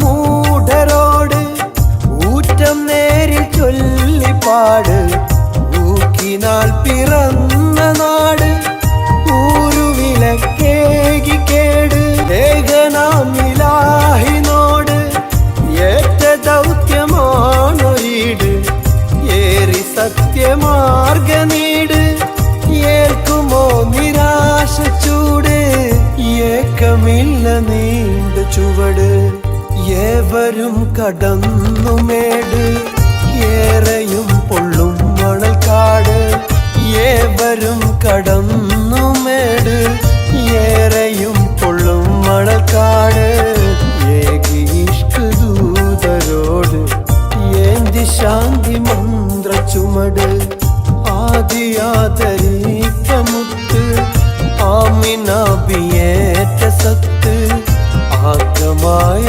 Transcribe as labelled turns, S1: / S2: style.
S1: മൂഢരോട് ഊറ്റം നേരിൽ ചൊല്ലിപ്പാട് ഊക്കിനാൽ പിറന്ന നാട് ഊരുവിലക്കേകി കേട് ഏകനാമിലാഹിനോട് ഏറ്റ ദൗത്യമാണൊരീട് ഏറി സത്യമാർഗ നീട് ഏൽക്കുമോ നിരാശ ചൂട് ഏക്കമില്ല നീണ്ട ചുവട് ഏവരും കടന്നുമേട് ഏറെയും പൊള്ളും മണൽക്കാട് ഏവരും കടന്നുമേട് ഏറെയും പൊള്ളും മണൽക്കാട് ഏകീഷ്ക് ദൂതരോട് ഏന്തി ശാന്തി മന്ത്ര ചുമട് ആദിയാതരീക്ക മുത്ത് ആമിനാബിയേറ്റ സത്ത് ആക്കമായ